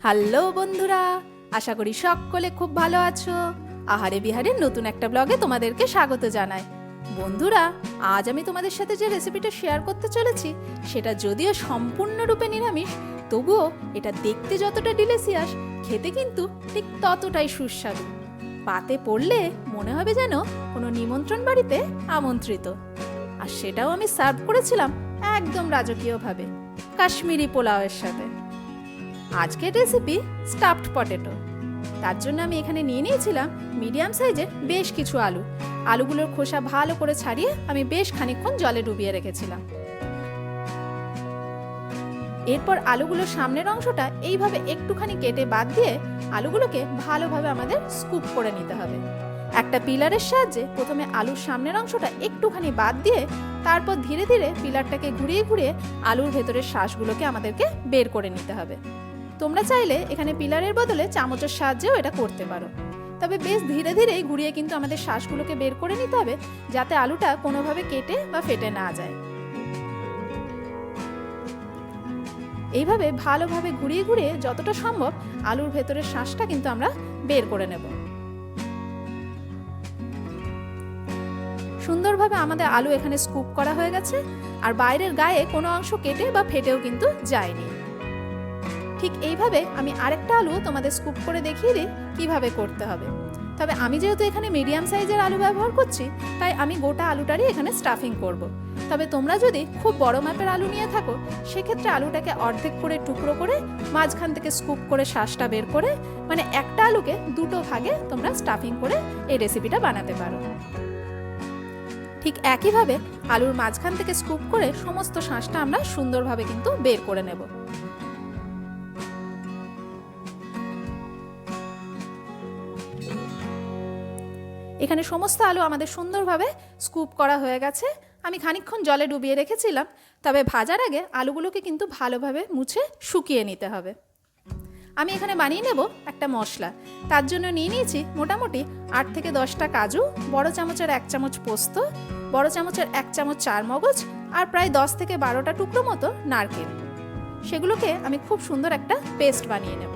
Hello বন্ধুরা, আশা করি সকলে খুব ভালো আছো। আহারে বিহারের নতুন একটা ব্লগে তোমাদেরকে স্বাগত জানাই। বন্ধুরা, আজ আমি তোমাদের সাথে যে রেসিপিটা শেয়ার করতে চলেছি সেটা যদিও সম্পূর্ণরূপে নিরামিষ, তবুও এটা দেখতে যতটা ডিলিশিয়াস, খেতে কিন্তু ঠিক ততটাই সুস্বাদু। পাতে পড়লে মনে হবে যেন কোনো নিমন্ত্রণ বাড়িতে আমন্ত্রিত। আর সেটাও আমি সার্ভ করেছিলাম একদম রাজকীয়ভাবে, কাশ্মীরি পোলাওয়ের সাথে। আজকের রেসিপি স্টাফড পটেটো। তার জন্য আমি এখানে নিয়ে নিয়েছিলাম মিডিয়াম সাইজের বেশ কিছু আলু। আলুগুলোর খোসা ভালো করে ছাড়িয়ে আমি বেশ খানিকক্ষণ জলে ডুবিয়ে রেখেছিলাম। এরপর আলুগুলোর সামনের অংশটা এইভাবে একটুখানি কেটে বাদ দিয়ে আলুগুলোকে ভালোভাবে আমাদের স্কুপ করে নিতে হবে। একটা পিলারের সাহায্যে প্রথমে আলুর সামনের অংশটা একটুখানি বাদ দিয়ে তারপর ধীরে ধীরে পিলারটাকে ঘুরিয়ে ঘুরিয়ে আলুর ভেতরের শ্বাসগুলোকে আমাদেরকে বের করে নিতে হবে। তোমরা চাইলে এখানে পিলারের বদলে চামচের সাহায্যেও এটা করতে পারো, তবে বেশ ধীরে ধীরেই ঘুরিয়ে কিন্তু আমাদের শ্বাসগুলোকে বের করে নিতে হবে, যাতে আলুটা কোনোভাবে কেটে বা ফেটে না যায়। এইভাবে ভালোভাবে ঘুরিয়ে ঘুরিয়ে যতটা সম্ভব আলুর ভেতরের শ্বাসটা কিন্তু আমরা বের করে নেব। সুন্দরভাবে আমাদের আলু এখানে স্কুপ করা হয়ে গেছে, আর বাইরের গায়ে কোনো অংশ কেটে বা ফেটেও কিন্তু যায়নি। ঠিক এইভাবে আমি আরেকটা আলু তোমাদের স্কুপ করে দেখিয়ে দিই কিভাবে করতে হবে। তবে আমি যেহেতু এখানে মিডিয়াম সাইজের আলু ব্যবহার করছি, তাই আমি গোটা আলুটারই এখানে স্টাফিং করব। তবে তোমরা যদি খুব বড় মাপের আলু নিয়ে থাকো, সেক্ষেত্রে আলুটাকে অর্ধেক করে টুকরো করে মাঝখান থেকে স্কুপ করে শ্বাসটা বের করে, মানে একটা আলুকে দুটো ভাগে তোমরা স্টাফিং করে এই রেসিপিটা বানাতে পারো। ঠিক একইভাবে আলুর মাঝখান থেকে স্কুপ করে সমস্ত শ্বাসটা আমরা সুন্দরভাবে কিন্তু বের করে নেব। এখানে সমস্ত আলু আমাদের সুন্দরভাবে স্কুপ করা হয়ে গেছে। আমি খানিকক্ষণ জলে ডুবিয়ে রেখেছিলাম, তবে ভাজার আগে আলুগুলোকে কিন্তু ভালোভাবে মুছে শুকিয়ে নিতে হবে। আমি এখানে বানিয়ে নেব একটা মশলা। তার জন্য নিয়ে নিয়েছি মোটামুটি 8 থেকে 10টা কাজু, বড় চামচের 1 চামচ পোস্ত, বড় চামচের 1 চামচ চারমগজ, আর প্রায় 10 থেকে 12টা টুকরো মতো নারকেল। সেগুলোকে আমি খুব সুন্দর একটা পেস্ট বানিয়ে নেব।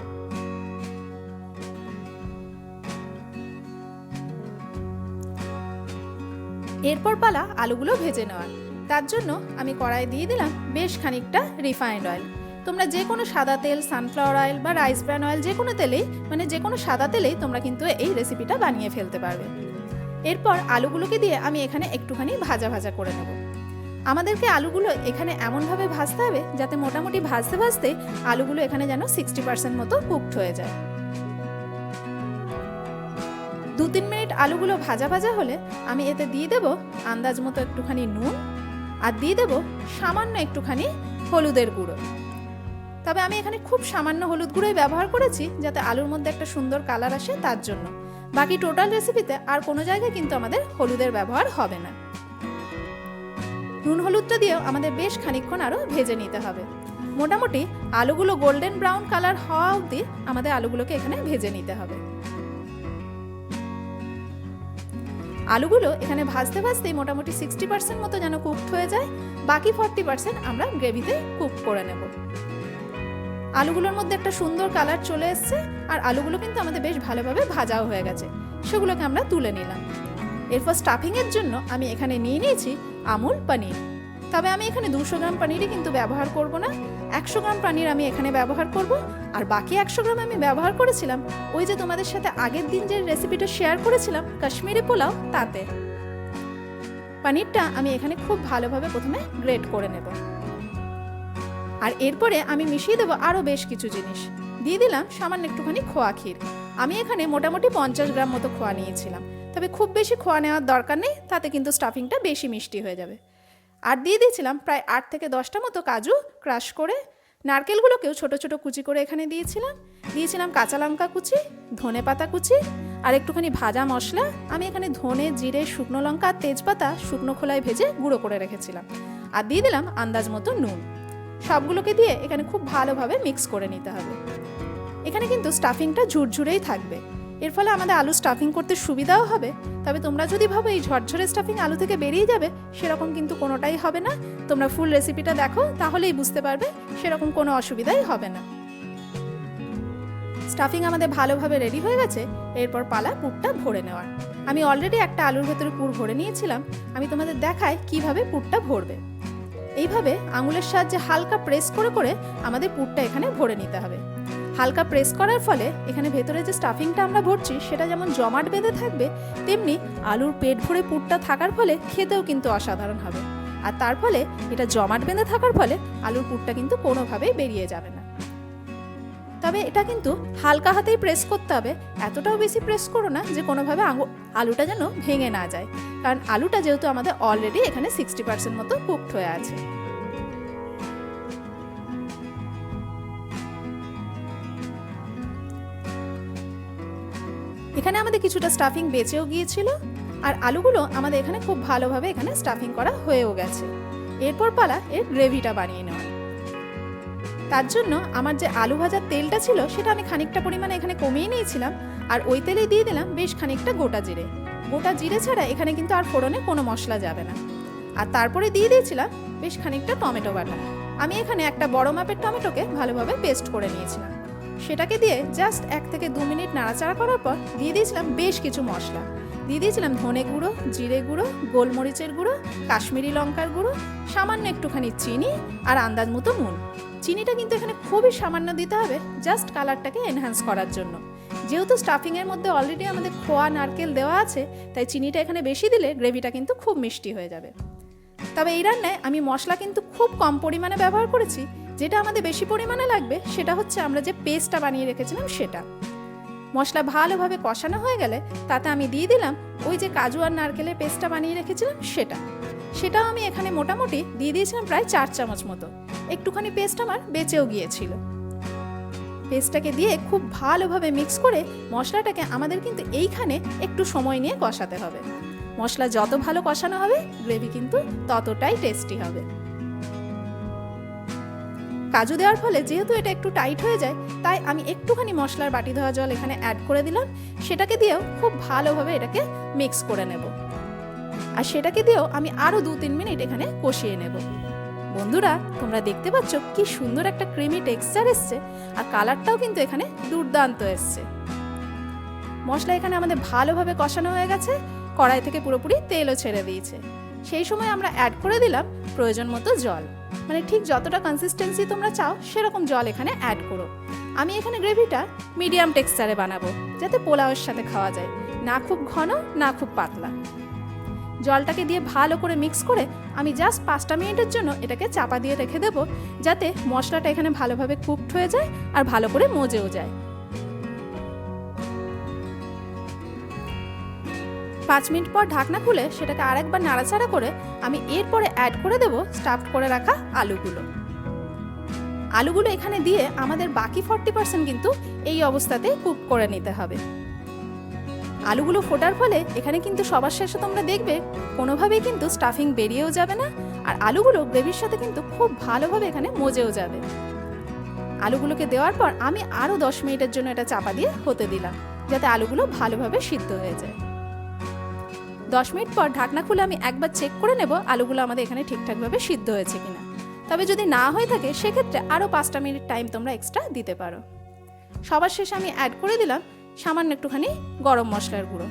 এরপর পালা আলুগুলো ভেজে নেওয়ার। তার জন্য আমি কড়াইয়ে দিয়ে দিলাম বেশ খানিকটা রিফাইন্ড অয়েল। তোমরা যে কোনো সাদা তেল, সানফ্লাওয়ার অয়েল বা রাইস ব্র্যান অয়েল, যে কোনো তেলেই, মানে যে কোনো সাদা তেলেই তোমরা কিন্তু এই রেসিপিটা বানিয়ে ফেলতে পারবে। এরপর আলুগুলোকে দিয়ে আমি এখানে একটুখানি ভাজা ভাজা করে নেব। আমাদেরকে আলুগুলো এখানে এমনভাবে ভাজতে হবে যাতে মোটামুটি ভাজতে ভাজতে আলুগুলো এখানে যেন 60% মতো কুকড হয়ে যায়। 2-3 মিনিট আলুগুলো ভাজা ভাজা হলে আমি এতে দিয়ে দেব আন্দাজ মতো একটুখানি নুন, আর দিয়ে দেব সামান্য একটুখানি হলুদের গুঁড়ো। তবে আমি এখানে খুব সামান্য হলুদ গুঁড়োই ব্যবহার করেছি, যাতে আলুর মধ্যে একটা সুন্দর কালার আসে তার জন্য। বাকি টোটাল রেসিপিতে আর কোনো জায়গায় কিন্তু আমাদের হলুদের ব্যবহার হবে না। নুন হলুদটা দিয়েও আমাদের বেশ খানিকক্ষণ আরও ভেজে নিতে হবে। মোটামুটি আলুগুলো গোল্ডেন ব্রাউন কালার হওয়া অবধি আমাদের আলুগুলোকে এখানে ভেজে নিতে হবে। আলুগুলো এখানে ভাজতে ভাজতেই মোটামুটি 60% মতো যেন কুকড হয়ে যায়, বাকি 40% আমরা গ্রেভিতে কুক করে নেব। আলুগুলোর মধ্যে একটা সুন্দর কালার চলে এসছে, আর আলুগুলো কিন্তু আমাদের বেশ ভালোভাবে ভাজাও হয়ে গেছে। সেগুলোকে আমরা তুলে নিলাম। এরপর স্টাফিংয়ের জন্য আমি এখানে নিয়ে নিয়েছি আমুল পনির। তবে আমি এখানে 200 গ্রাম পনিরই কিন্তু ব্যবহার করব না, 100 গ্রাম পনির আমি এখানে ব্যবহার করব। আর বাকি 100 গ্রাম আমি ব্যবহার করেছিলাম ওই যে তোমাদের সাথে আগের দিন যে রেসিপিটা শেয়ার করেছিলাম কাশ্মীরি পোলাও, তাতে। পনিরটা আমি এখানে খুব ভালোভাবে প্রথমে গ্রেট করে নেব। আর এরপরে আমি মিশিয়ে দেবো আরও বেশ কিছু জিনিস। দিয়ে দিলাম সামান্য একটুখানি খোয়া ক্ষীর। আমি এখানে মোটামুটি 50 গ্রাম মতো খোয়া নিয়েছিলাম, তবে খুব বেশি খোয়া নেওয়ার দরকার নেই, তাতে কিন্তু স্টাফিংটা বেশি মিষ্টি হয়ে যাবে। আর দিয়ে দিয়েছিলাম প্রায় 8 থেকে 10টা মতো কাজু ক্রাশ করে। নারকেলগুলোকেও ছোট ছোট কুচি করে এখানে দিয়েছিলাম কাঁচা লঙ্কা কুচি, ধনে পাতা কুচি, আর একটুখানি ভাজা মশলা। আমি এখানে ধনে, জিরে, শুকনো লঙ্কা আর তেজপাতা শুকনো খোলায় ভেজে গুঁড়ো করে রেখেছিলাম। আর দিয়ে দিলাম আন্দাজ মতো নুন। সবগুলোকে দিয়ে এখানে খুব ভালোভাবে মিক্স করে নিতে হবে। এখানে কিন্তু স্টাফিংটা ঝুরঝুরেই থাকবে, এর ফলে আমাদের আলু স্টাফিং করতে সুবিধাও হবে। তবে তোমরা যদি ভাবো এই ঝরঝরে স্টাফিং আলু থেকে বেরিয়ে যাবে, সেরকম কিন্তু কোনোটাই হবে না। তোমরা ফুল রেসিপিটা দেখো, তাহলেই বুঝতে পারবে সেরকম কোনো অসুবিধাই হবে না। স্টাফিং আমাদের ভালোভাবে রেডি হয়ে গেছে। এরপর পালা পুরটা ভরে নেওয়ার। আমি অলরেডি একটা আলুর ভেতরে পুর ভরে নিয়েছিলাম। আমি তোমাদের দেখাই কিভাবে পুরটা ভরবে। এইভাবে আঙুলের সাহায্যে হালকা প্রেস করে করে আমাদের পুরটা এখানে ভরে নিতে হবে। হালকা প্রেস করার ফলে এখানে ভেতরে যে স্টাফিংটা আমরা ভরছি সেটা যেমন জমাট বেঁধে থাকবে, তেমনি আলুর পেট ভরে পুরটা থাকার ফলে খেতেও কিন্তু অসাধারণ হবে। আর তার ফলে এটা জমাট বেঁধে থাকার ফলে আলুর পুরটা কিন্তু কোনোভাবেই বেরিয়ে যাবে না। তবে এটা কিন্তু হালকা হাতেই প্রেস করতে হবে, এতটাও বেশি প্রেস করো না যে কোনোভাবে আলুটা যেন ভেঙে না যায়, কারণ আলুটা যেহেতু আমাদের অলরেডি এখানে 60% মতো কুকড হয়ে আছে। এখানে আমাদের কিছুটা স্টাফিং বেঁচেও গিয়েছিল, আর আলুগুলো আমাদের এখানে খুব ভালোভাবে এখানে স্টাফিং করা হয়েও গেছে। এরপর পালা এর গ্রেভিটা বানিয়ে নেওয়া। তার জন্য আমার যে আলু ভাজার তেলটা ছিল সেটা আমি খানিকটা পরিমাণে এখানে কমিয়ে নিয়েছিলাম, আর ওই তেলে দিয়ে দিলাম বেশ খানিকটা গোটা জিরে। গোটা জিরে ছাড়া এখানে কিন্তু আর ফোড়নে কোনো মশলা যাবে না। আর তারপরে দিয়ে দিয়েছিলাম বেশ খানিকটা টমেটো বাটা। আমি এখানে একটা বড় মাপের টমেটোকে ভালোভাবে পেস্ট করে নিয়েছিলাম। সেটাকে দিয়ে জাস্ট 1 থেকে 2 মিনিট নাড়াচাড়া করার পর দিয়ে দিয়েছিলাম বেশ কিছু মশলা। দিয়ে দিয়েছিলাম ধনে গুঁড়ো, জিরে গুঁড়ো, গোলমরিচের গুঁড়ো, কাশ্মীরি লঙ্কার গুঁড়ো, সামান্য একটুখানি চিনি আর আন্দাজ মতো নুন। চিনিটা কিন্তু এখানে খুবই সামান্য দিতে হবে, জাস্ট কালারটাকে এনহ্যান্স করার জন্য। যেহেতু স্টাফিংয়ের মধ্যে অলরেডি আমাদের খোয়া নারকেল দেওয়া আছে, তাই চিনিটা এখানে বেশি দিলে গ্রেভিটা কিন্তু খুব মিষ্টি হয়ে যাবে। তবে এই রান্নায় আমি মশলা কিন্তু খুব কম পরিমাণে ব্যবহার করেছি। যেটা আমাদের বেশি পরিমাণে লাগবে সেটা হচ্ছে আমরা যে পেস্টটা বানিয়ে রেখেছিলাম সেটা। মশলা ভালোভাবে কষানো হয়ে গেলে তাতে আমি দিয়ে দিলাম ওই যে কাজু আর নারকেলের পেস্টটা বানিয়ে রেখেছিলাম সেটাও আমি এখানে মোটামুটি দিয়ে দিয়েছিলাম প্রায় 4 চামচ মতো। একটুখানি পেস্ট আমার বেঁচেও গিয়েছিল। পেস্টটাকে দিয়ে খুব ভালোভাবে মিক্স করে মশলাটাকে আমাদের কিন্তু এইখানে একটু সময় নিয়ে কষাতে হবে। মশলা যত ভালো কষানো হবে গ্রেভি কিন্তু ততটাই টেস্টি হবে। কাজু দেওয়ার ফলে যেহেতু এটা একটু টাইট হয়ে যায়, তাই আমি একটুখানি মশলার বাটি ধোয়া জল এখানে অ্যাড করে দিলাম। সেটাকে দিয়েও খুব ভালোভাবে এটাকে মিক্স করে নেব, আর সেটাকে দিয়েও আমি আরও 2-3 মিনিট এখানে কষিয়ে নেব। বন্ধুরা, তোমরা দেখতে পাচ্ছ কি সুন্দর একটা ক্রিমি টেক্সচার এসছে, আর কালারটাও কিন্তু এখানে দুর্দান্ত এসছে। মশলা এখানে আমাদের ভালোভাবে কষানো হয়ে গেছে, কড়াই থেকে পুরোপুরি তেলও ছেড়ে দিয়েছে। সেই সময় আমরা অ্যাড করে দিলাম প্রয়োজন মতো জল, মানে ঠিক যতটা কনসিস্টেন্সি তোমরা চাও সেরকম জল এখানে অ্যাড করো। আমি এখানে গ্রেভিটা মিডিয়াম টেক্সচারে বানাবো, যাতে পোলাওয়ের সাথে খাওয়া যায়, না খুব ঘন না খুব পাতলা। জলটাকে দিয়ে ভালো করে মিক্স করে আমি জাস্ট 5টা মিনিটের জন্য এটাকে চাপা দিয়ে রেখে দেবো, যাতে মশলাটা এখানে ভালোভাবে কুকড হয়ে যায় আর ভালো করে মজেও যায়। 5 মিনিট পর ঢাকনা খুলে সেটাকে আরেকবার নাড়াচাড়া করে আমি এরপরে অ্যাড করে দেবো স্টাফড করে রাখা আলুগুলো এখানে দিয়ে আমাদের বাকি 40% কিন্তু এই অবস্থাতে কুক করে নিতে হবে। আলুগুলো ফোটার ফলে এখানে কিন্তু সবার শেষে তোমরা দেখবে কোনোভাবেই কিন্তু স্টাফিং বেরিয়েও যাবে না, আর আলুগুলো গ্রেভির সাথে কিন্তু খুব ভালোভাবে এখানে মজেও যাবে। আলুগুলোকে দেওয়ার পর আমি আরও 10 মিনিটের জন্য এটা চাপা দিয়ে হতে দিলাম, যাতে আলুগুলো ভালোভাবে সিদ্ধ হয়ে যায়। 10 মিনিট পর ঢাকনা খুলে আমি একবার চেক করে নেব আলুগুলো আমাদের এখানে ঠিকঠাকভাবে সিদ্ধ হয়েছে কিনা। তবে যদি না হয়ে থাকে সেক্ষেত্রে আরও 5টা মিনিট টাইম তোমরা এক্সট্রা দিতে পারো। সবার শেষে আমি অ্যাড করে দিলাম সামান্য একটুখানি গরম মশলার গুঁড়ো।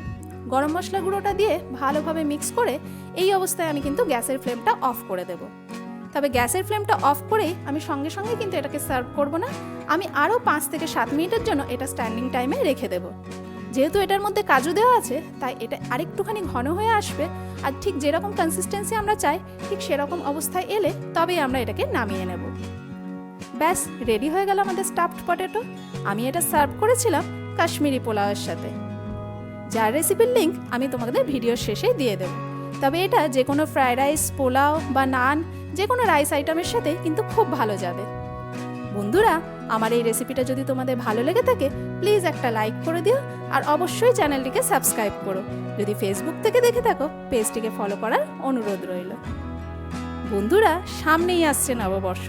গরম মশলার গুঁড়োটা দিয়ে ভালোভাবে মিক্স করে এই অবস্থায় আমি কিন্তু গ্যাসের ফ্লেমটা অফ করে দেব। তবে গ্যাসের ফ্লেমটা অফ করেই আমি সঙ্গে সঙ্গে কিন্তু এটাকে সার্ভ করব না, আমি আরও 5 থেকে 7 মিনিটের জন্য এটা স্ট্যান্ডিং টাইমে রেখে দেব। যেহেতু এটার মধ্যে কাজু দেওয়া আছে তাই এটা আরেকটুখানি ঘন হয়ে আসবে, আর ঠিক যেরকম কনসিস্টেন্সি আমরা চাই ঠিক সেরকম অবস্থায় এলে তবেই আমরা এটাকে নামিয়ে নেব। ব্যাস, রেডি হয়ে গেল আমাদের স্টাফড পটেটো। আমি এটা সার্ভ করেছিলাম কাশ্মীরি পোলাওয়ের সাথে, যার রেসিপির লিঙ্ক আমি তোমাদের ভিডিওর শেষে দিয়ে দেব। তবে এটা যে কোনো ফ্রাইড রাইস, পোলাও বা নান, যে কোনো রাইস আইটেমের সাথে কিন্তু খুব ভালো যাবে। বন্ধুরা, আমার এই রেসিপিটা যদি তোমাদের ভালো লেগে থাকে প্লিজ একটা লাইক করে দিও, আর অবশ্যই চ্যানেলটিকে সাবস্ক্রাইব করো। যদি ফেসবুক থেকে দেখে থাকো পেজটিকে ফলো করার অনুরোধ রইল। বন্ধুরা, সামনেই আসছে নববর্ষ।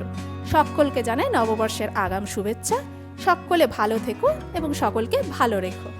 সকলকে জানাই নববর্ষের আগাম শুভেচ্ছা। সকলে ভালো থেকো এবং সকলকে ভালো রেখো।